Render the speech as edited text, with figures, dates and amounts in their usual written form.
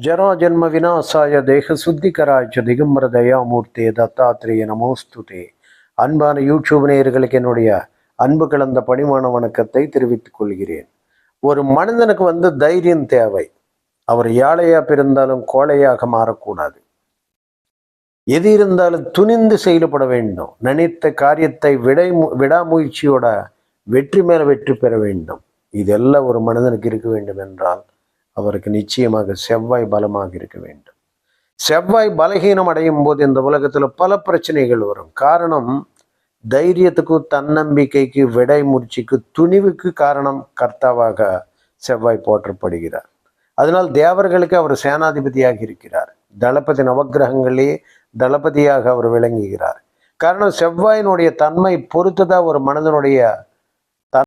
जरा जन्म विनाशाय देह சுத்திகராய திகம்பர தயாமூர்த்தே தத்தாத்திரேய நமோஸ்துதே. அன்பான யூடியூப் நேயர்களுக்கு என்னுடைய அன்பு கலந்த பணிவான வணக்கத்தை தெரிவித்துக் கொள்கிறேன். ஒரு மனிதனுக்கு தைரியம் தேவை. அவர் ஏழையா பிறந்தாலும் கோழையாக மாறக்கூடாது. எது இருந்தாலும் துணிந்து செயல்பட வேண்டும். நினைத்த காரியத்தை விடாமுயற்சியோட வெற்றி மேல வெற்றி பெற வேண்டும். இதெல்லாம் ஒரு மனிதனுக்கு இருக்க வேண்டும் என்றால் அவருக்கு நிச்சயமாக செவ்வாய் பலமாக இருக்க வேண்டும். செவ்வாய் பலகீனம் அடையும் போது இந்த உலகத்தில் பல பிரச்சனைகள் வரும். காரணம் தைரியத்துக்கு, தன்னம்பிக்கைக்கு, விடைமுயற்சிக்கு, துணிவுக்கு காரணம் கர்த்தாவாக செவ்வாய் போற்றப்படுகிறார். அதனால் தேவர்களுக்கு அவர் சேனாதிபதியாக இருக்கிறார். தளபதி நவக்கிரகங்களே தளபதியாக அவர் விளங்குகிறார். காரணம் செவ்வாயினுடைய தன்மை பொறுத்துதான் ஒரு மனிதனுடைய